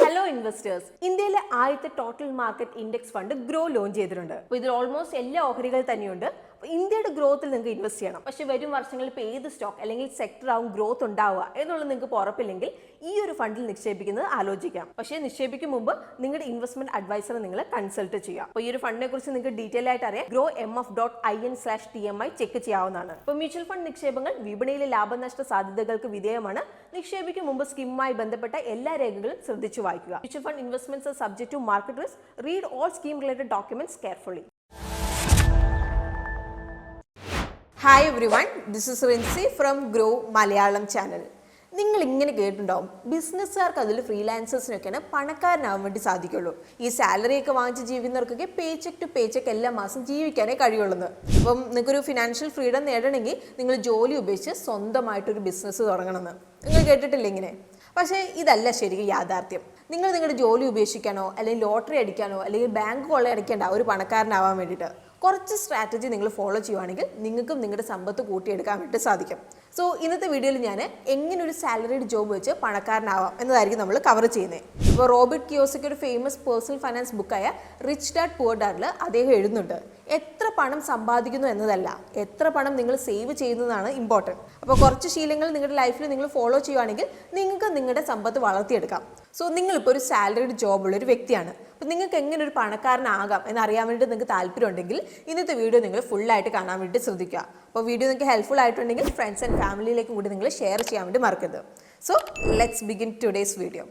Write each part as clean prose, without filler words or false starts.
Hello investors. ഇന്ത്യയിലെ ആദ്യത്തെ total market index fund grow launch ചെയ്തിട്ടുണ്ട്. അപ്പോൾ ഇതിൽ ഓൾമോസ്റ്റ് എല്ലാ ഓഹരികൾ തന്നെയുണ്ട്. ഇന്ത്യയുടെ ഗ്രോത്തിൽ നിങ്ങൾക്ക് ഇൻവെസ്റ്റ് ചെയ്യണം. പക്ഷെ വരും വർഷങ്ങളിൽ ഇപ്പോൾ ഏത് സ്റ്റോക്ക് അല്ലെങ്കിൽ സെക്ടർ ആവും ഗ്രോത്ത് ഉണ്ടാവുക എന്നുള്ളത് നിങ്ങൾക്ക് ഉറപ്പില്ലെങ്കിൽ ഈ ഒരു ഫണ്ടിൽ നിക്ഷേപിക്കുന്നത് ആലോചിക്കാം. പക്ഷേ നിക്ഷേപിക്കും മുമ്പ് നിങ്ങളുടെ ഇൻവെസ്റ്റ്മെന്റ് അഡ്വൈസറെ നിങ്ങൾ കൺസൾട്ട് ചെയ്യാം. അപ്പോൾ ഈ ഒരു ഫണ്ടിനെ കുറിച്ച് നിങ്ങൾക്ക് ഡീറ്റെയിൽ ആയിട്ട് അറിയാം. growmf.in/tmi ചെക്ക് ചെയ്യാവുന്നതാണ്. അപ്പോൾ മ്യൂച്വൽ ഫണ്ട് നിക്ഷേപങ്ങൾ വിപണിയിലെ ലാഭനഷ്ട സാധ്യതകൾക്ക് വിധേയമാണ്. നിക്ഷേപിക്കും മുമ്പ് സ്കീമുമായി ബന്ധപ്പെട്ട എല്ലാ രേഖകളും ശ്രദ്ധിച്ചു വായിക്കുക. Mutual fund investments are subject to market risk. Read all scheme related documents carefully. Hi everyone, this is Rinsi from Groww Malayalam channel. നിങ്ങൾ ഇങ്ങനെ കേട്ടിട്ടുണ്ടാവും, ബിസിനസ്സുകാർക്ക് അതിൽ ഫ്രീലാൻസേഴ്സിനൊക്കെയാണ് പണക്കാരനാവാൻ വേണ്ടി സാധിക്കുള്ളൂ. ഈ സാലറിയൊക്കെ വാങ്ങിച്ച് ജീവിക്കുന്നവർക്കൊക്കെ പേ ചെക്ക് ടു പേ ചെക്ക് എല്ലാ മാസം ജീവിക്കാനേ കഴിയുള്ളൂ. അപ്പം നിങ്ങൾക്കൊരു ഫിനാൻഷ്യൽ ഫ്രീഡം നേടണമെങ്കിൽ നിങ്ങൾ ജോലി ഉപേക്ഷിച്ച് സ്വന്തമായിട്ടൊരു ബിസിനസ് തുടങ്ങണമെന്ന് നിങ്ങൾ കേട്ടിട്ടില്ല ഇങ്ങനെ. പക്ഷേ ഇതല്ല ശരിക്കും യാഥാർത്ഥ്യം. നിങ്ങൾ നിങ്ങളുടെ ജോലി ഉപേക്ഷിക്കാനോ അല്ലെങ്കിൽ ലോട്ടറി അടിക്കാനോ അല്ലെങ്കിൽ ബാങ്ക് കൊള്ളയടിക്കേണ്ട ഒരു പണക്കാരനാവാൻ വേണ്ടിയിട്ട് കുറച്ച് സ്ട്രാറ്റജി നിങ്ങൾ ഫോളോ ചെയ്യുവാണെങ്കിൽ നിങ്ങൾക്കും നിങ്ങളുടെ സമ്പത്ത് കൂട്ടിയെടുക്കാൻ വേണ്ടി സാധിക്കും. സോ ഇന്നത്തെ വീഡിയോയിൽ ഞാൻ എങ്ങനെ ഒരു സാലറീഡ് ജോബ് വെച്ച് പണക്കാരനാവാം എന്നതായിരിക്കും നമ്മൾ കവർ ചെയ്യുന്നത്. ഇപ്പോൾ റോബർട്ട് കിയോസയ്ക്ക് ഒരു ഫേമസ് പേഴ്സണൽ ഫൈനാൻസ് ബുക്കായ റിച്ച് ഡാഡ് പുവർ ഡാഡിൽ അദ്ദേഹം എഴുതുന്നുണ്ട്, എത്ര പണം സമ്പാദിക്കുന്നു എന്നതല്ല, എത്ര പണം നിങ്ങൾ സേവ് ചെയ്യുന്നതാണ് ഇമ്പോർട്ടൻറ്റ്. അപ്പോൾ കുറച്ച് ശീലങ്ങൾ നിങ്ങളുടെ ലൈഫിൽ നിങ്ങൾ ഫോളോ ചെയ്യുവാണെങ്കിൽ നിങ്ങൾക്ക് നിങ്ങളുടെ സമ്പത്ത് വളർത്തിയെടുക്കാം. സോ നിങ്ങളിപ്പോൾ ഒരു സാലറീഡ് ജോബുള്ള ഒരു വ്യക്തിയാണ്. അപ്പോൾ നിങ്ങൾക്ക് എങ്ങനെ ഒരു പണക്കാരനാകാം എന്നറിയാൻ വേണ്ടി നിങ്ങൾക്ക് താല്പര്യമുണ്ടെങ്കിൽ ഇന്നത്തെ വീഡിയോ നിങ്ങൾ ഫുള്ളായിട്ട് കാണാൻ വേണ്ടി ശ്രദ്ധിക്കുക. അപ്പോൾ വീഡിയോ നിങ്ങൾക്ക് ഹെൽപ്ഫുൾ ആയിട്ടുണ്ടെങ്കിൽ ഫ്രണ്ട്സ് ആൻഡ് ഫാമിലിയിലേക്കും കൂടി നിങ്ങൾ ഷെയർ ചെയ്യാൻ വേണ്ടി മറക്കരുത്. So let's begin today's video.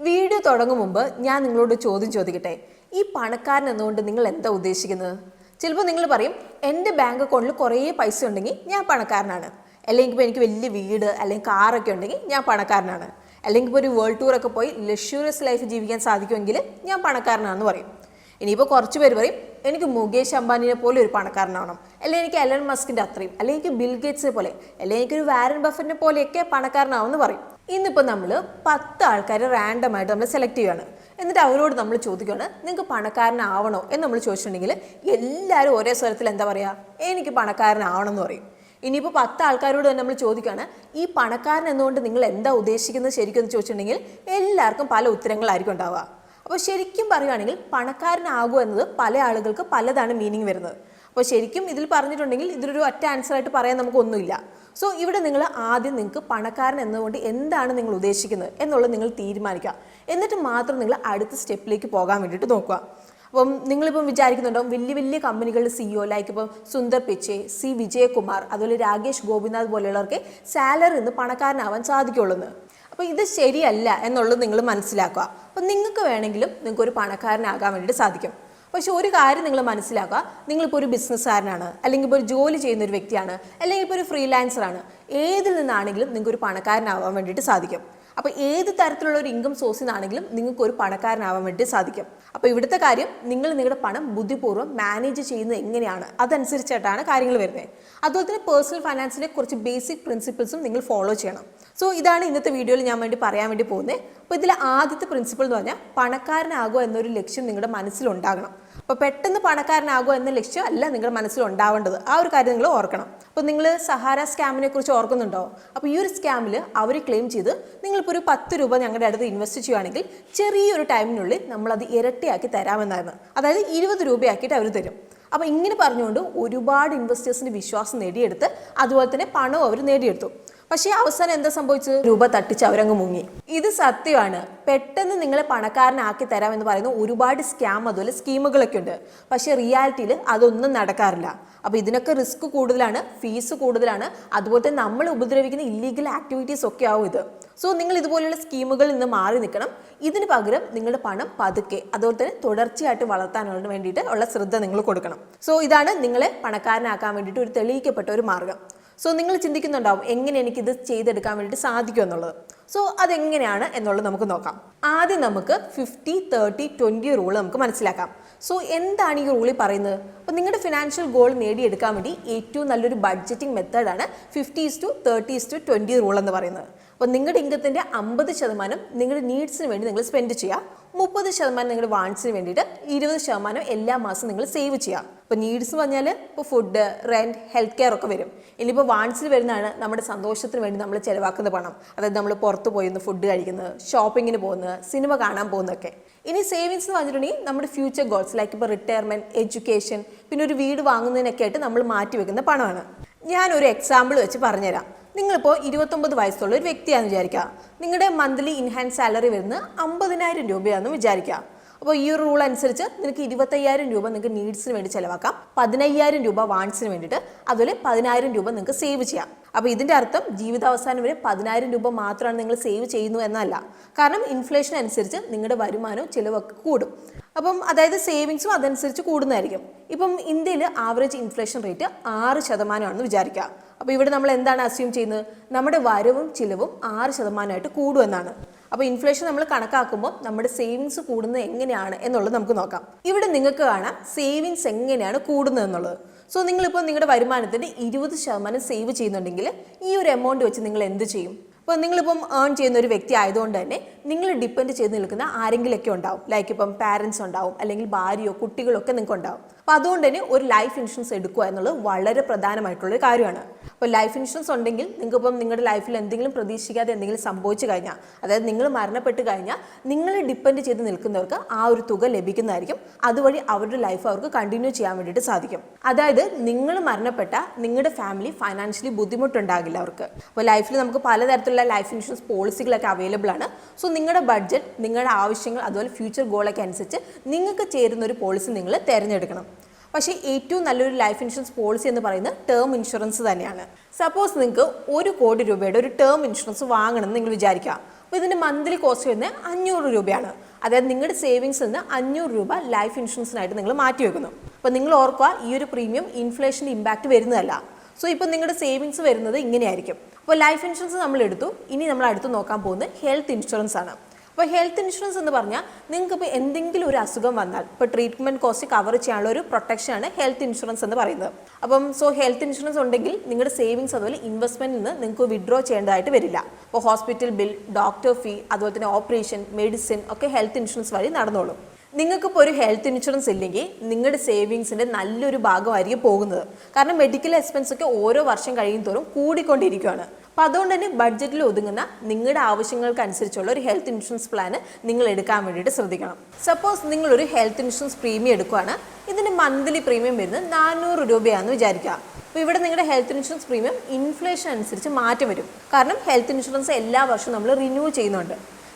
Video തുടങ്ങും മുമ്പ് ഞാൻ നിങ്ങളോട് ചോദ്യം ചോദിക്കട്ടെ, ഈ പണക്കാരൻ എന്നുകൊണ്ട് നിങ്ങൾ എന്താ ഉദ്ദേശിക്കുന്നത്? ചിലപ്പോൾ നിങ്ങൾ പറയും, എൻ്റെ ബാങ്ക് അക്കൗണ്ടിൽ കുറേ പൈസ ഉണ്ടെങ്കിൽ ഞാൻ പണക്കാരനാണ്, അല്ലെങ്കിൽ ഇപ്പോൾ എനിക്ക് വലിയ വീട് അല്ലെങ്കിൽ കാറൊക്കെ ഉണ്ടെങ്കിൽ ഞാൻ പണക്കാരനാണ്, അല്ലെങ്കിൽ ഇപ്പോൾ ഒരു വേൾഡ് ടൂറൊക്കെ പോയി ലക്ഷൂറിയസ് ലൈഫ് ജീവിക്കാൻ സാധിക്കുമെങ്കിൽ ഞാൻ പണക്കാരനാണെന്ന് പറയും. ഇനിയിപ്പോൾ കുറച്ച് പേര് പറയും, എനിക്ക് മുകേഷ് അംബാനിയെ പോലെ ഒരു പണക്കാരനാവണം, അല്ലെങ്കിൽ എനിക്ക് എലൻ മസ്കിൻ്റെ അത്രയും, അല്ലെങ്കിൽ എനിക്ക് ബിൽ ഗേറ്റ്സിനെ പോലെ, അല്ലെങ്കിൽ എനിക്കൊരു വാരൻ ബഫറ്റിനെ പോലെയൊക്കെ പണക്കാരനാവുമെന്ന് പറയും. ഇന്നിപ്പോൾ നമ്മൾ 10 ആൾക്കാരെ റാൻഡമായിട്ട് നമ്മൾ സെലക്ട് ചെയ്യുകയാണ്. എന്നിട്ട് അവരോട് നമ്മൾ ചോദിക്കുകയാണ്, നിങ്ങൾക്ക് പണക്കാരനാവണോ എന്ന് നമ്മൾ ചോദിച്ചിട്ടുണ്ടെങ്കിൽ എല്ലാവരും ഒരേ സ്വരത്തിൽ എന്താ പറയുക, എനിക്ക് പണക്കാരനാവണം എന്ന് പറയും. ഇനിയിപ്പോൾ 10 ആൾക്കാരോട് തന്നെ നമ്മൾ ചോദിക്കുകയാണ്, ഈ പണക്കാരൻ എന്നുകൊണ്ട് നിങ്ങൾ എന്താ ഉദ്ദേശിക്കുന്നത് ശരിക്കും എന്ന് ചോദിച്ചിട്ടുണ്ടെങ്കിൽ എല്ലാവർക്കും പല ഉത്തരങ്ങളായിരിക്കും ഉണ്ടാവുക. അപ്പോൾ ശരിക്കും പറയുകയാണെങ്കിൽ പണക്കാരനാകുക എന്നത് പല ആളുകൾക്ക് പലതാണ് മീനിങ് വരുന്നത്. അപ്പോൾ ശരിക്കും ഇതിൽ പറഞ്ഞിട്ടുണ്ടെങ്കിൽ ഇതിലൊരു ഒറ്റ ആൻസറായിട്ട് പറയാൻ നമുക്കൊന്നുമില്ല. സോ ഇവിടെ നിങ്ങൾ ആദ്യം നിങ്ങൾക്ക് പണക്കാരൻ എന്നതുകൊണ്ട് എന്താണ് നിങ്ങൾ ഉദ്ദേശിക്കുന്നത് എന്നുള്ളത് നിങ്ങൾ തീരുമാനിക്കുക. എന്നിട്ട് മാത്രം നിങ്ങൾ അടുത്ത സ്റ്റെപ്പിലേക്ക് പോകാൻ വേണ്ടിയിട്ട് നോക്കുക. അപ്പം നിങ്ങളിപ്പം വിചാരിക്കുന്നുണ്ടാവും, വലിയ വലിയ കമ്പനികളുടെ CEO ലൈക്ക് ഇപ്പം സുന്ദർ പിച്ചെ, സി വിജയകുമാർ, അതുപോലെ രാകേഷ് ഗോപിനാഥ് പോലെയുള്ളവർക്ക് സാലറി നിന്ന് പണക്കാരനാവാൻ സാധിക്കുള്ളൂ. അപ്പോൾ ഇത് ശരിയല്ല എന്നുള്ളത് നിങ്ങൾ മനസ്സിലാക്കുക. അപ്പം നിങ്ങൾക്ക് വേണമെങ്കിലും നിങ്ങൾക്കൊരു പണക്കാരനാകാൻ വേണ്ടിയിട്ട് സാധിക്കും. പക്ഷെ ഒരു കാര്യം നിങ്ങൾ മനസ്സിലാക്കുക, നിങ്ങളിപ്പോൾ ഒരു ബിസിനസ്സുകാരനാണ്, അല്ലെങ്കിൽ ഇപ്പോൾ ഒരു ജോലി ചെയ്യുന്ന ഒരു വ്യക്തിയാണ്, അല്ലെങ്കിൽ ഇപ്പോൾ ഒരു ഫ്രീലാൻസറാണ്, ഏതിൽ നിന്നാണെങ്കിലും നിങ്ങൾക്കൊരു പണക്കാരനാവാൻ വേണ്ടിയിട്ട് സാധിക്കും. അപ്പോൾ ഏത് തരത്തിലുള്ള ഒരു ഇൻകം സോഴ്സിൽ നിന്നാണെങ്കിലും നിങ്ങൾക്ക് ഒരു പണക്കാരനാവാൻ വേണ്ടി സാധിക്കും. അപ്പോൾ ഇവിടുത്തെ കാര്യം, നിങ്ങൾ നിങ്ങളുടെ പണം ബുദ്ധിപൂർവ്വം മാനേജ് ചെയ്യുന്നത് എങ്ങനെയാണ് അതനുസരിച്ചിട്ടാണ് കാര്യങ്ങൾ വരുന്നത്. അതുപോലെ തന്നെ പേഴ്സണൽ ഫൈനാൻസിലെ കുറച്ച് ബേസിക് പ്രിൻസിപ്പിൾസും നിങ്ങൾ ഫോളോ ചെയ്യണം. സോ ഇതാണ് ഇന്നത്തെ വീഡിയോയിൽ ഞാൻ പറയാൻ വേണ്ടി പോകുന്നത്. അപ്പോൾ ഇതിലെ ആദ്യത്തെ പ്രിൻസിപ്പിൾ എന്ന് പറഞ്ഞാൽ, പണക്കാരനാകുക എന്നൊരു ലക്ഷ്യം നിങ്ങളുടെ മനസ്സിലുണ്ടാകണം. അപ്പോൾ പെട്ടെന്ന് പണക്കാരനാകുക എന്ന ലക്ഷ്യം അല്ല നിങ്ങളുടെ മനസ്സിലുണ്ടാവേണ്ടത്. ആ ഒരു കാര്യം നിങ്ങൾ ഓർക്കണം. അപ്പോൾ നിങ്ങൾ സഹാര സ്കാമിനെ കുറിച്ച് ഓർക്കുന്നുണ്ടോ? അപ്പോൾ ഈ ഒരു സ്കാമിൽ അവർ ക്ലെയിം ചെയ്ത് നിങ്ങളിപ്പോൾ ഒരു 10 രൂപ ഞങ്ങളുടെ അടുത്ത് ഇൻവെസ്റ്റ് ചെയ്യുകയാണെങ്കിൽ ചെറിയൊരു ടൈമിനുള്ളിൽ നമ്മളത് ഇരട്ടിയാക്കി തരാമെന്നായിരുന്നു. അതായത് 20 രൂപയാക്കിയിട്ട് അവർ തരും. അപ്പോൾ ഇങ്ങനെ പറഞ്ഞുകൊണ്ട് ഒരുപാട് ഇൻവെസ്റ്റേഴ്സിൻ്റെ വിശ്വാസം നേടിയെടുത്ത് അതുപോലെ തന്നെ പണവും അവർ നേടിയെടുത്തു. പക്ഷേ അവസാനം എന്താ സംഭവിച്ചത്? രൂപ തട്ടിച്ച് അവരങ്ങ് മുങ്ങി. ഇത് സത്യമാണ്. പെട്ടെന്ന് നിങ്ങളെ പണക്കാരനാക്കി തരാമെന്ന് പറയുന്ന ഒരുപാട് സ്കാം അതുപോലെ സ്കീമുകളൊക്കെ ഉണ്ട്. പക്ഷേ റിയാലിറ്റിയിൽ അതൊന്നും നടക്കാറില്ല. അപ്പോൾ ഇതിനൊക്കെ റിസ്ക് കൂടുതലാണ്, ഫീസ് കൂടുതലാണ്, അതുപോലെ തന്നെ നമ്മൾ ഉപദ്രവിക്കുന്ന ഇല്ലീഗൽ ആക്ടിവിറ്റീസ് ഒക്കെ ആവും ഇത്. സോ നിങ്ങൾ ഇതുപോലെയുള്ള സ്കീമുകളിൽ നിന്ന് മാറി നിൽക്കണം. ഇതിന് പകരം നിങ്ങളുടെ പണം പതുക്കെ അതുപോലെ തന്നെ തുടർച്ചയായിട്ട് വളർത്താനുള്ള വേണ്ടിയിട്ട് ഉള്ള ശ്രദ്ധ നിങ്ങൾ കൊടുക്കണം. സോ ഇതാണ് നിങ്ങളെ പണക്കാരനാക്കാൻ വേണ്ടിയിട്ട് ഒരു തെളിയിക്കപ്പെട്ട ഒരു മാർഗം. സോ നിങ്ങൾ ചിന്തിക്കുന്നുണ്ടാവും, എങ്ങനെ എനിക്കിത് ചെയ്തെടുക്കാൻ വേണ്ടിയിട്ട് സാധിക്കും എന്നുള്ളത്. സോ അതെങ്ങനെയാണ് എന്നുള്ളത് നമുക്ക് നോക്കാം. ആദ്യം നമുക്ക് 50-30-20 റൂൾ നമുക്ക് മനസ്സിലാക്കാം. സോ എന്താണ് ഈ റൂളിൽ പറയുന്നത്? അപ്പോൾ നിങ്ങളുടെ ഫിനാൻഷ്യൽ ഗോൾ നേടിയെടുക്കാൻ വേണ്ടി ഏറ്റവും നല്ലൊരു ബഡ്ജറ്റിംഗ് മെത്തേഡാണ് 50-30-20 റൂൾ എന്ന് പറയുന്നത്. അപ്പോൾ നിങ്ങളുടെ ഇൻകത്തിൻ്റെ 50% നിങ്ങളുടെ നീഡ്സിന് വേണ്ടി നിങ്ങൾ സ്പെൻഡ് ചെയ്യുക, 30% നിങ്ങളുടെ വാണ്ട്സിന് വേണ്ടിയിട്ട്, 20% എല്ലാ മാസവും നിങ്ങൾ സേവ് ചെയ്യുക. ഇപ്പോൾ നീഡ്സ് പറഞ്ഞാൽ ഇപ്പോൾ ഫുഡ്, റെൻറ്റ്, ഹെൽത്ത് കെയർ ഒക്കെ വരും. ഇനിയിപ്പോൾ വാണ്ട്സിൽ വരുന്നതാണ് നമ്മുടെ സന്തോഷത്തിന് വേണ്ടി നമ്മൾ ചിലവാക്കുന്ന പണം. അതായത് നമ്മൾ പുറത്ത് പോയി ഒന്ന് ഫുഡ് കഴിക്കുന്നത്, ഷോപ്പിങ്ങിന് പോകുന്നത്, സിനിമ കാണാൻ പോകുന്നതൊക്കെ. ഇനി സേവിങ്സ് എന്ന് പറഞ്ഞിട്ടുണ്ടെങ്കിൽ നമ്മുടെ ഫ്യൂച്ചർ ഗോൾസ് ലൈക്ക് ഇപ്പോൾ റിട്ടയർമെൻറ്റ്, എഡ്യൂക്കേഷൻ, പിന്നെ ഒരു വീട് വാങ്ങുന്നതിനൊക്കെ ആയിട്ട് നമ്മൾ മാറ്റി വെക്കുന്ന പണമാണ്. ഞാനൊരു എക്സാമ്പിൾ വെച്ച് പറഞ്ഞുതരാം. നിങ്ങളിപ്പോൾ 29 വയസ്സുള്ള ഒരു വ്യക്തിയാണെന്ന് വിചാരിക്കുക. നിങ്ങളുടെ മന്ത്ലി ഇൻഹാൻസ് സാലറി വരുന്നത് 50,000 രൂപയാണെന്ന് വിചാരിക്കുക. അപ്പോൾ ഈ ഒരു റൂൾ അനുസരിച്ച് നിങ്ങൾക്ക് 25,000 രൂപ നിങ്ങൾക്ക് നീഡ്സിന് വേണ്ടി ചിലവാക്കാം, 15,000 രൂപ വാണ്ട്സിന് വേണ്ടിയിട്ട്, അതുപോലെ 10,000 രൂപ നിങ്ങൾക്ക് സേവ് ചെയ്യാം. അപ്പോൾ ഇതിൻ്റെ അർത്ഥം ജീവിതാവസാനം വരെ 10,000 രൂപ മാത്രമാണ് നിങ്ങൾ സേവ് ചെയ്യുന്നു എന്നല്ല. കാരണം ഇൻഫ്ലേഷൻ അനുസരിച്ച് നിങ്ങളുടെ വരുമാനവും ചിലവൊക്കെ കൂടും. അപ്പം അതായത് സേവിങ്സും അതനുസരിച്ച് കൂടുന്നതായിരിക്കും. ഇപ്പം ഇന്ത്യയിൽ ആവറേജ് ഇൻഫ്ലേഷൻ റേറ്റ് 6% വിചാരിക്കുക. അപ്പോൾ ഇവിടെ നമ്മൾ എന്താണ് അസ്യൂം ചെയ്യുന്നത്? നമ്മുടെ വരവും ചിലവും 6% കൂടുമെന്നാണ്. അപ്പോൾ ഇൻഫ്ലേഷൻ നമ്മൾ കണക്കാക്കുമ്പോൾ നമ്മുടെ സേവിങ്സ് കൂടുന്നത് എങ്ങനെയാണ് എന്നുള്ളത് നമുക്ക് നോക്കാം. ഇവിടെ നിങ്ങൾക്ക് കാണാം സേവിങ്സ് എങ്ങനെയാണ് കൂടുന്നത് എന്നുള്ളത്. സോ നിങ്ങളിപ്പോൾ നിങ്ങളുടെ വരുമാനത്തിൻ്റെ 20% സേവ് ചെയ്യുന്നുണ്ടെങ്കിൽ ഈ ഒരു എമൗണ്ട് വെച്ച് നിങ്ങൾ എന്ത് ചെയ്യും? ഇപ്പോൾ നിങ്ങളിപ്പം ഏൺ ചെയ്യുന്ന ഒരു വ്യക്തി ആയതുകൊണ്ട് തന്നെ നിങ്ങൾ ഡിപ്പെൻഡ് ചെയ്ത് നിൽക്കുന്ന ആരെങ്കിലുമൊക്കെ ഉണ്ടാവും. ലൈക്ക് ഇപ്പം പാരൻസ് ഉണ്ടാവും, അല്ലെങ്കിൽ ഭാര്യയോ കുട്ടികളോ ഒക്കെ നിങ്ങൾക്ക് ഉണ്ടാവും. അപ്പോൾ അതുകൊണ്ട് തന്നെ ഒരു ലൈഫ് ഇൻഷുറൻസ് എടുക്കുക എന്നുള്ളത് വളരെ പ്രധാനമായിട്ടുള്ളൊരു കാര്യമാണ്. അപ്പോൾ ലൈഫ് ഇൻഷുറൻസ് ഉണ്ടെങ്കിൽ നിങ്ങൾക്കിപ്പം നിങ്ങളുടെ ലൈഫിൽ എന്തെങ്കിലും പ്രതീക്ഷിക്കാതെ എന്തെങ്കിലും സംഭവിച്ചു കഴിഞ്ഞാൽ, അതായത് നിങ്ങൾ മരണപ്പെട്ട് കഴിഞ്ഞാൽ നിങ്ങളെ ഡിപ്പെൻഡ് ചെയ്ത് നിൽക്കുന്നവർക്ക് ആ ഒരു തുക ലഭിക്കുന്നതായിരിക്കും. അതുവഴി അവരുടെ ലൈഫ് അവർക്ക് കണ്ടിന്യൂ ചെയ്യാൻ വേണ്ടിയിട്ട് സാധിക്കും. അതായത് നിങ്ങൾ മരണപ്പെട്ട നിങ്ങളുടെ ഫാമിലി ഫൈനാൻഷ്യലി ബുദ്ധിമുട്ടുണ്ടാകില്ല അവർക്ക്. അപ്പോൾ ലൈഫിൽ നമുക്ക് പലതരത്തിലുള്ള ലൈഫ് ഇൻഷുറൻസ് പോളിസികളൊക്കെ അവൈലബിൾ ആണ്. സോ നിങ്ങളുടെ ബഡ്ജറ്റ്, നിങ്ങളുടെ ആവശ്യങ്ങൾ, അതുപോലെ ഫ്യൂച്ചർ ഗോളൊക്കെ അനുസരിച്ച് നിങ്ങൾക്ക് ചേരുന്ന ഒരു പോളിസി നിങ്ങൾ തിരഞ്ഞെടുക്കണം. പക്ഷേ ഏറ്റവും നല്ലൊരു ലൈഫ് ഇൻഷുറൻസ് പോളിസി എന്ന് പറയുന്നത് ടേം ഇൻഷുറൻസ് തന്നെയാണ്. സപ്പോസ് നിങ്ങൾക്ക് 1 കോടി രൂപയുടെ ഒരു ടേം ഇൻഷുറൻസ് വാങ്ങണമെന്ന് നിങ്ങൾ വിചാരിക്കുക. അപ്പോൾ ഇതിൻ്റെ മന്ത്ലി കോസ്റ്റ് വരുന്നത് 500 രൂപയാണ്. അതായത് നിങ്ങളുടെ സേവിങ്സിൽ നിന്ന് 500 രൂപ ലൈഫ് ഇൻഷുറൻസിനായിട്ട് നിങ്ങൾ മാറ്റി വെക്കുന്നു. അപ്പോൾ നിങ്ങൾ ഓർക്കുക, ഈ ഒരു പ്രീമിയം ഇൻഫ്ലേഷൻ്റെ ഇമ്പാക്റ്റ് വരുന്നതല്ല. സോ ഇപ്പോൾ നിങ്ങളുടെ സേവിങ്സ് വരുന്നത് ഇങ്ങനെയായിരിക്കും. അപ്പോൾ ലൈഫ് ഇൻഷുറൻസ് നമ്മൾ എടുത്തു. ഇനി നമ്മൾ അടുത്ത് നോക്കാൻ പോകുന്നത് ഹെൽത്ത് ഇൻഷുറൻസ് ആണ്. അപ്പോൾ ഹെൽത്ത് ഇൻഷുറൻസ് എന്ന് പറഞ്ഞാൽ നിങ്ങൾക്കിപ്പോൾ എന്തെങ്കിലും ഒരു അസുഖം വന്നാൽ ഇപ്പോൾ ട്രീറ്റ്മെൻറ്റ് കോസ്റ്റ് കവർ ചെയ്യാനുള്ള ഒരു പ്രൊട്ടക്ഷനാണ് ഹെൽത്ത് ഇൻഷുറൻസ് എന്ന് പറയുന്നത്. അപ്പം സോ ഹെൽത്ത് ഇൻഷുറൻസ് ഉണ്ടെങ്കിൽ നിങ്ങളുടെ സേവിങ്സ് അതുപോലെ ഇൻവെസ്റ്റ്മെൻറ്റിൽ നിന്ന് നിങ്ങൾക്ക് വിഡ്രോ ചെയ്യേണ്ടതായിട്ട് വരില്ല. അപ്പോൾ ഹോസ്പിറ്റൽ ബിൽ, ഡോക്ടർ ഫീ, അതുപോലെ തന്നെ ഓപ്പറേഷൻ, മെഡിസിൻ ഒക്കെ ഹെൽത്ത് ഇൻഷുറൻസ് വഴി നടന്നോളും. നിങ്ങൾക്കിപ്പോൾ ഒരു ഹെൽത്ത് ഇൻഷുറൻസ് ഇല്ലെങ്കിൽ നിങ്ങളുടെ സേവിങ്സിൻ്റെ നല്ലൊരു ഭാഗമായിരിക്കും പോകുന്നത്. കാരണം മെഡിക്കൽ എക്സ്പെൻസ് ഒക്കെ ഓരോ വർഷം കഴിയും തോറും കൂടിക്കൊണ്ടിരിക്കുകയാണ്. അപ്പോൾ അതുകൊണ്ട് തന്നെ ബഡ്ജറ്റിൽ ഒതുങ്ങുന്ന നിങ്ങളുടെ ആവശ്യങ്ങൾക്കനുസരിച്ചുള്ള ഒരു ഹെൽത്ത് ഇൻഷുറൻസ് പ്ലാൻ നിങ്ങൾ എടുക്കാൻ വേണ്ടിയിട്ട് ശ്രദ്ധിക്കണം. സപ്പോസ് നിങ്ങളൊരു ഹെൽത്ത് ഇൻഷുറൻസ് പ്രീമിയം എടുക്കുകയാണ്. ഇതിൻ്റെ മന്ത്ലി പ്രീമിയം വരുന്നത് 400 രൂപയാണെന്ന് വിചാരിക്കുക. അപ്പോൾ ഇവിടെ നിങ്ങളുടെ ഹെൽത്ത് ഇൻഷുറൻസ് പ്രീമിയം ഇൻഫ്ലേഷൻ അനുസരിച്ച് മാറ്റം വരും. കാരണം ഹെൽത്ത് ഇൻഷുറൻസ് എല്ലാ വർഷവും നമ്മൾ റിന്യൂ ചെയ്യുന്നുണ്ട്.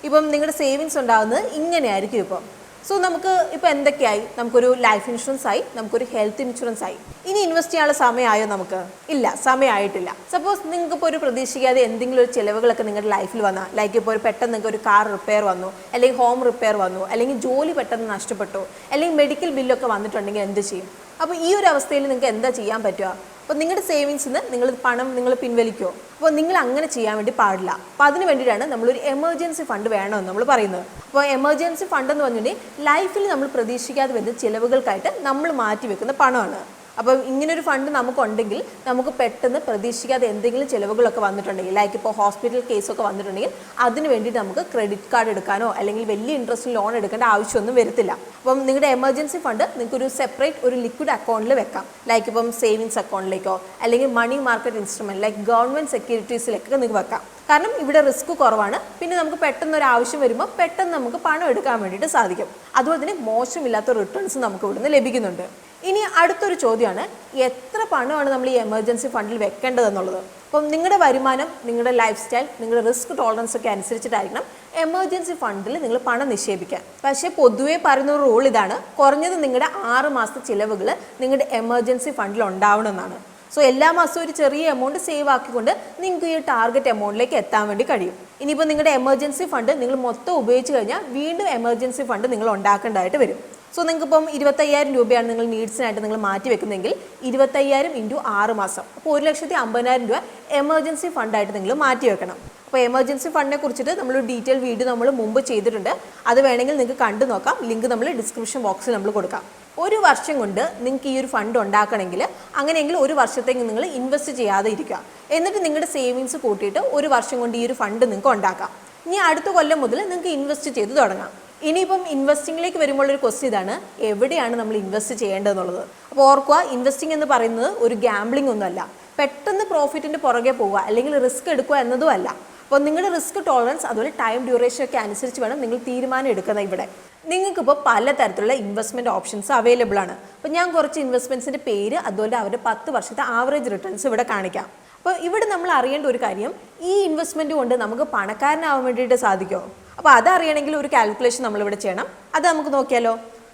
ഇപ്പം നിങ്ങളുടെ സേവിങ്സ് ഉണ്ടാകുന്നത് ഇങ്ങനെയായിരിക്കും ഇപ്പം. സോ നമുക്ക് ഇപ്പോൾ എന്തൊക്കെയായി? നമുക്കൊരു ലൈഫ് ഇൻഷുറൻസ് ആയി, നമുക്കൊരു ഹെൽത്ത് ഇൻഷുറൻസ് ആയി. ഇനി ഇൻവെസ്റ്റ് ചെയ്യാനുള്ള സമയമായോ? നമുക്ക് ഇല്ല, സമയമായിട്ടില്ല. സപ്പോസ് നിങ്ങൾക്ക് ഇപ്പോൾ ഒരു പ്രതീക്ഷിക്കാതെ എന്തെങ്കിലും ഒരു ചിലവുകളൊക്കെ നിങ്ങളുടെ ലൈഫിൽ വന്നാൽ, ലൈക്ക് ഇപ്പോൾ ഒരു പെട്ടെന്ന് നിങ്ങൾക്ക് ഒരു കാർ റിപ്പയർ വന്നു, അല്ലെങ്കിൽ ഹോം റിപ്പയർ വന്നു, അല്ലെങ്കിൽ ജോലി പെട്ടെന്ന് നഷ്ടപ്പെട്ടു, അല്ലെങ്കിൽ മെഡിക്കൽ ബില്ലൊക്കെ വന്നിട്ടുണ്ടെങ്കിൽ എന്ത് ചെയ്യും? അപ്പോൾ ഈ ഒരു അവസ്ഥയിൽ നിങ്ങൾക്ക് എന്താ ചെയ്യാൻ പറ്റുക? അപ്പോൾ നിങ്ങളുടെ സേവിങ്സിൽ നിന്ന് നിങ്ങൾ പണം നിങ്ങൾ പിൻവലിക്കുമോ? അപ്പോൾ നിങ്ങൾ അങ്ങനെ ചെയ്യാൻ വേണ്ടി പാടില്ല. അപ്പോൾ അതിന് വേണ്ടിയിട്ടാണ് നമ്മളൊരു എമർജൻസി ഫണ്ട് വേണമെന്ന് നമ്മൾ പറയുന്നത്. അപ്പോൾ എമർജൻസി ഫണ്ട് എന്ന് പറഞ്ഞിട്ടുണ്ടെങ്കിൽ ലൈഫിൽ നമ്മൾ പ്രതീക്ഷിക്കാതെ വരുന്ന ചിലവുകൾക്കായിട്ട് നമ്മൾ മാറ്റി വെക്കുന്ന പണമാണ്. അപ്പം ഇങ്ങനൊരു ഫണ്ട് നമുക്കുണ്ടെങ്കിൽ നമുക്ക് പെട്ടെന്ന് പ്രതീക്ഷിക്കാതെ എന്തെങ്കിലും ചിലവുകളൊക്കെ വന്നിട്ടുണ്ടെങ്കിൽ, ലൈക്ക് ഇപ്പോൾ ഹോസ്പിറ്റൽ കേസൊക്കെ വന്നിട്ടുണ്ടെങ്കിൽ അതിന് വേണ്ടിയിട്ട് നമുക്ക് ക്രെഡിറ്റ് കാർഡ് എടുക്കാനോ അല്ലെങ്കിൽ വലിയ ഇൻട്രസ്റ്റ് ലോൺ എടുക്കേണ്ട ആവശ്യമൊന്നും വരത്തില്ല. അപ്പം നിങ്ങളുടെ എമർജൻസി ഫണ്ട് നിങ്ങൾക്കൊരു സെപ്പറേറ്റ് ഒരു ലിക്വിഡ് അക്കൗണ്ടിൽ വെക്കാം. ലൈക്ക് ഇപ്പം സേവിങ്സ് അക്കൗണ്ടിലേക്കോ അല്ലെങ്കിൽ money market instrument like government സെക്യൂരിറ്റീസിലേക്കൊക്കെ നിങ്ങൾക്ക് വെക്കാം. കാരണം ഇവിടെ റിസ്ക് കുറവാണ്. പിന്നെ നമുക്ക് പെട്ടെന്ന് ഒരു ആവശ്യം വരുമ്പോൾ പെട്ടെന്ന് നമുക്ക് പണം എടുക്കാൻ വേണ്ടിയിട്ട് സാധിക്കും. അതുപോലെ തന്നെ മോശമില്ലാത്ത റിട്ടേൺസ് നമുക്ക് ഇവിടുന്ന് ലഭിക്കുന്നുണ്ട്. ഇനി അടുത്തൊരു ചോദ്യമാണ്, എത്ര പണമാണ് നമ്മൾ ഈ എമർജൻസി ഫണ്ടിൽ വെക്കേണ്ടതെന്നുള്ളത്. അപ്പം നിങ്ങളുടെ വരുമാനം, നിങ്ങളുടെ ലൈഫ് സ്റ്റൈൽ, നിങ്ങളുടെ റിസ്ക് ടോളറൻസ് ഒക്കെ അനുസരിച്ചിട്ടായിരിക്കണം എമർജൻസി ഫണ്ടിൽ നിങ്ങൾ പണം നിക്ഷേപിക്കാൻ. പക്ഷേ പൊതുവേ പറയുന്ന ഒരു റൂൾ ഇതാണ്, കുറഞ്ഞത് നിങ്ങളുടെ 6 മാസത്തെ ചിലവുകൾ നിങ്ങളുടെ എമർജൻസി ഫണ്ടിൽ ഉണ്ടാവണമെന്നാണ്. സോ എല്ലാ മാസവും ഒരു ചെറിയ എമൗണ്ട് സേവ് ആക്കിക്കൊണ്ട് നിങ്ങൾക്ക് ഈ ടാർഗറ്റ് എമൗണ്ടിലേക്ക് എത്താൻ വേണ്ടി കഴിയും. ഇനിയിപ്പോൾ നിങ്ങളുടെ എമർജൻസി ഫണ്ട് നിങ്ങൾ മൊത്തം ഉപയോഗിച്ച് കഴിഞ്ഞാൽ വീണ്ടും എമർജൻസി ഫണ്ട് നിങ്ങൾ ഉണ്ടാക്കേണ്ടതായിട്ട് വരും. സോ നിങ്ങൾക്ക് ഇപ്പം 25,000 രൂപയാണ് നിങ്ങൾ നീഡ്സിനായിട്ട് നിങ്ങൾ മാറ്റി വെക്കുന്നതെങ്കിൽ 25,000 ഇൻറ്റു 6 മാസം, അപ്പോൾ 1,50,000 രൂപ എമർജൻസി ഫണ്ടായിട്ട് നിങ്ങൾ മാറ്റി വെക്കണം. അപ്പോൾ എമർജൻസി ഫണ്ടിനെ കുറിച്ചിട്ട് നമ്മൾ ഡീറ്റെയിൽ വീഡിയോ നമ്മൾ മുമ്പ് ചെയ്തിട്ടുണ്ട്. അത് വേണമെങ്കിൽ നിങ്ങൾക്ക് കണ്ടു നോക്കാം. ലിങ്ക് നമ്മൾ ഡിസ്ക്രിപ്ഷൻ ബോക്സിൽ നമ്മൾ കൊടുക്കാം. ഒരു വർഷം കൊണ്ട് നിങ്ങൾക്ക് ഈ ഒരു ഫണ്ട് ഉണ്ടാക്കണമെങ്കിൽ അങ്ങനെയെങ്കിൽ ഒരു വർഷത്തേക്ക് നിങ്ങൾ ഇൻവെസ്റ്റ് ചെയ്യാതെ ഇരിക്കുക. എന്നിട്ട് നിങ്ങളുടെ സേവിങ്സ് കൂട്ടിയിട്ട് ഒരു വർഷം കൊണ്ട് ഈ ഒരു ഫണ്ട് നിങ്ങൾക്ക് ഉണ്ടാക്കാം. ഇനി അടുത്ത കൊല്ലം മുതൽ നിങ്ങൾക്ക് ഇൻവെസ്റ്റ് ചെയ്ത് തുടങ്ങാം. ഇനിയിപ്പം ഇൻവെസ്റ്റിംഗിലേക്ക് വരുമ്പോൾ ഒരു ക്വസ്റ്റ്യൻ ഇതാണ്, എവിടെയാണ് നമ്മൾ ഇൻവെസ്റ്റ് ചെയ്യേണ്ടതെന്നുള്ളത്. അപ്പോൾ ഓർക്കുക, ഇൻവെസ്റ്റിംഗ് എന്ന് പറയുന്നത് ഒരു ഗാംബ്ലിംഗ് ഒന്നുമല്ല. പെട്ടെന്ന് പ്രോഫിറ്റിൻ്റെ പുറകെ പോവുക അല്ലെങ്കിൽ റിസ്ക് എടുക്കുക എന്നതും അല്ല. അപ്പോൾ നിങ്ങളുടെ റിസ്ക് ടോളറൻസ് അതുപോലെ ടൈം ഡ്യൂറേഷൻ ഒക്കെ അനുസരിച്ച് വേണം നിങ്ങൾ തീരുമാനം എടുക്കുന്നത്. ഇവിടെ നിങ്ങൾക്കിപ്പോൾ പലതരത്തിലുള്ള ഇൻവെസ്റ്റ്മെൻറ്റ് ഓപ്ഷൻസ് അവൈലബിൾ ആണ്. അപ്പോൾ ഞാൻ കുറച്ച് ഇൻവെസ്റ്റ്മെൻറ്റ്സിൻ്റെ പേര് അതുപോലെ അവരുടെ 10 വർഷത്തെ ആവറേജ് റിട്ടേൺസ് ഇവിടെ കാണിക്കാം. അപ്പോൾ ഇവിടെ നമ്മൾ അറിയേണ്ട ഒരു കാര്യം, ഈ ഇൻവെസ്റ്റ്മെൻറ്റ് കൊണ്ട് നമുക്ക് പണക്കാരനാവാൻ വേണ്ടിയിട്ട് സാധിക്കുമോ? അപ്പോൾ അതറിയണമെങ്കിൽ ഒരു കാൽക്കുലേഷൻ നമ്മളിവിടെ ചെയ്യണം. അത് നമുക്ക് നോക്കിയാലോ.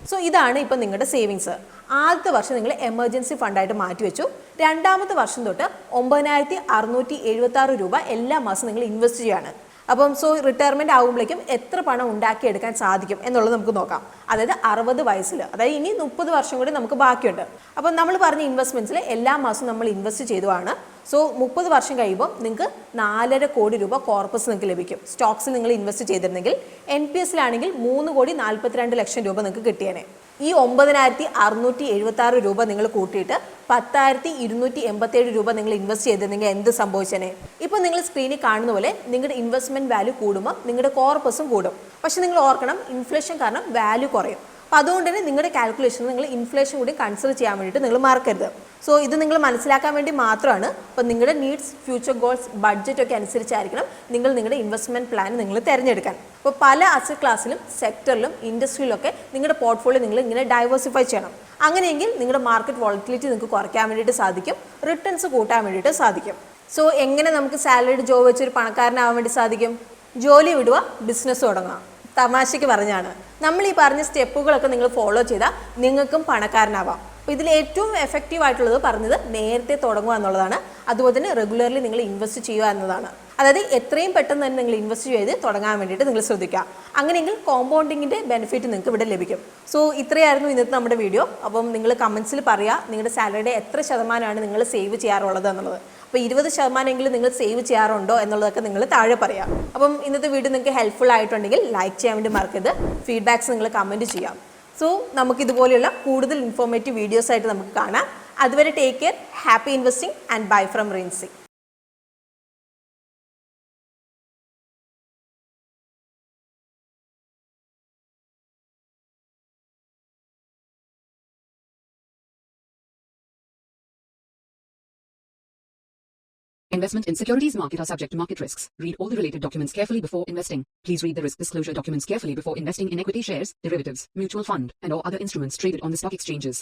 സോ ഇതാണ് ഇപ്പം നിങ്ങളുടെ സേവിങ്സ്. ആദ്യത്തെ വർഷം നിങ്ങൾ എമർജൻസി ഫണ്ടായിട്ട് മാറ്റിവെച്ചു. രണ്ടാമത്തെ വർഷം തൊട്ട് 9,676 രൂപ എല്ലാ മാസം നിങ്ങൾ ഇൻവെസ്റ്റ് ചെയ്യാണ്. അപ്പം സോ റിട്ടയർമെൻറ്റ് ആകുമ്പോഴേക്കും എത്ര പണം ഉണ്ടാക്കിയെടുക്കാൻ സാധിക്കും എന്നുള്ളത് നമുക്ക് നോക്കാം. അതായത് 60 വയസ്സിൽ, അതായത് ഇനി 30 വർഷം കൂടി നമുക്ക് ബാക്കിയുണ്ട്. അപ്പം നമ്മൾ പറഞ്ഞ ഇൻവെസ്റ്റ്മെൻറ്റ്സിൽ എല്ലാ മാസവും നമ്മൾ ഇൻവെസ്റ്റ് ചെയ്തതാണ്. സോ 30 വർഷം കഴിയുമ്പോൾ നിങ്ങൾക്ക് 4.5 കോടി രൂപ കോർപ്പസ് നിങ്ങൾക്ക് ലഭിക്കും. സ്റ്റോക്സിൽ നിങ്ങൾ ഇൻവെസ്റ്റ് ചെയ്തിരുന്നെങ്കിൽ NPS-ലാണെങ്കിൽ 3,42,00,000 രൂപ നിങ്ങൾക്ക് കിട്ടിയേനെ. ഈ 9,676 രൂപ നിങ്ങൾ കൂട്ടിയിട്ട് 10,287 രൂപ നിങ്ങൾ ഇൻവെസ്റ്റ് ചെയ്തിരുന്നെങ്കിൽ എന്ത് സംഭവിച്ചേനെ? ഇപ്പോൾ നിങ്ങൾ സ്ക്രീനിൽ കാണുന്ന പോലെ നിങ്ങളുടെ ഇൻവെസ്റ്റ്മെൻറ്റ് വാല്യൂ കൂടുമ്പോൾ നിങ്ങളുടെ കോർപ്പസും കൂടും. പക്ഷേ നിങ്ങൾ ഓർക്കണം, ഇൻഫ്ലേഷൻ കാരണം വാല്യൂ കുറയും. അപ്പോൾ അതുകൊണ്ട് തന്നെ നിങ്ങളുടെ കാൽക്കുലേഷനിൽ നിങ്ങൾ ഇൻഫ്ലേഷൻ കൂടി കൺസിഡർ ചെയ്യാൻ വേണ്ടിയിട്ട് നിങ്ങൾ മറക്കരുത്. സോ ഇത് നിങ്ങൾ മനസ്സിലാക്കാൻ വേണ്ടി മാത്രമാണ്. അപ്പോൾ നിങ്ങളുടെ നീഡ്സ്, ഫ്യൂച്ചർ ഗോൾസ്, ബഡ്ജറ്റ് ഒക്കെ അനുസരിച്ചായിരിക്കണം നിങ്ങൾ നിങ്ങളുടെ ഇൻവെസ്റ്റ്മെൻറ്റ് പ്ലാൻ നിങ്ങൾ തിരഞ്ഞെടുക്കാൻ. അപ്പോൾ പല അസറ്റ് ക്ലാസ്സിലും സെക്ടറിലും ഇൻഡസ്ട്രിയിലൊക്കെ നിങ്ങളുടെ പോർട്ട്ഫോളിയോ നിങ്ങൾ ഇങ്ങനെ ഡൈവേഴ്സിഫൈ ചെയ്യണം. അങ്ങനെയെങ്കിൽ നിങ്ങളുടെ മാർക്കറ്റ് വോളറ്റിലിറ്റി നിങ്ങൾക്ക് കുറയ്ക്കാൻ വേണ്ടിയിട്ട് സാധിക്കും, റിട്ടേൺസ് കൂട്ടാൻ വേണ്ടിയിട്ട് സാധിക്കും. സോ എങ്ങനെ നമുക്ക് സാലറിഡ് ജോബ് വെച്ചൊരു പണക്കാരനാവാൻ വേണ്ടി സാധിക്കും? ജോലി വിടുക, ബിസിനസ് തുടങ്ങുക. തമാശയ്ക്ക് പറഞ്ഞാണ്. നമ്മൾ ഈ പറഞ്ഞ സ്റ്റെപ്പുകളൊക്കെ നിങ്ങൾ ഫോളോ ചെയ്താൽ നിങ്ങൾക്കും പണക്കാരനാവാം. അപ്പോൾ ഇതിൽ ഏറ്റവും എഫക്റ്റീവ് ആയിട്ടുള്ളത് പറഞ്ഞത് നേരത്തെ തുടങ്ങുക എന്നുള്ളതാണ്. അതുപോലെ തന്നെ റെഗുലർലി നിങ്ങൾ ഇൻവെസ്റ്റ് ചെയ്യുക എന്നതാണ്. അതായത് എത്രയും പെട്ടെന്ന് തന്നെ നിങ്ങൾ ഇൻവെസ്റ്റ് ചെയ്ത് തുടങ്ങാൻ വേണ്ടിയിട്ട് നിങ്ങൾ ശ്രദ്ധിക്കുക. അങ്ങനെയെങ്കിൽ കോമ്പൗണ്ടിങ്ങിൻ്റെ ബെനിഫിറ്റ് നിങ്ങൾക്ക് ഇവിടെ ലഭിക്കും. സോ ഇത്രയായിരുന്നു ഇന്നത്തെ നമ്മുടെ വീഡിയോ. അപ്പം നിങ്ങൾ കമൻസിൽ പറയുക നിങ്ങളുടെ സാലറിയുടെ എത്ര ശതമാനമാണ് നിങ്ങൾ സേവ് ചെയ്യാറുള്ളത് എന്നുള്ളത്. അപ്പോൾ 20% നിങ്ങൾ സേവ് ചെയ്യാറുണ്ടോ എന്നുള്ളതൊക്കെ നിങ്ങൾ താഴെ പറയാം. അപ്പം ഇന്നത്തെ വീഡിയോ നിങ്ങൾക്ക് ഹെൽപ്ഫുൾ ആയിട്ടുണ്ടെങ്കിൽ ലൈക്ക് ചെയ്യാൻ വേണ്ടി മറക്കരുത്. ഫീഡ്ബാക്ക്സ് നിങ്ങൾ കമൻറ്റ് ചെയ്യാം. സോ നമുക്കിതുപോലെയുള്ള കൂടുതൽ ഇൻഫോർമേറ്റീവ് വീഡിയോസ് ആയിട്ട് നമുക്ക് കാണാം. അതുവരെ take care, happy investing and bye from Rincy. Investment in securities market are subject to market risks. Read all the related documents carefully before investing. Please read the risk disclosure documents carefully before investing in equity shares, derivatives, mutual fund, and or other instruments traded on the stock exchanges.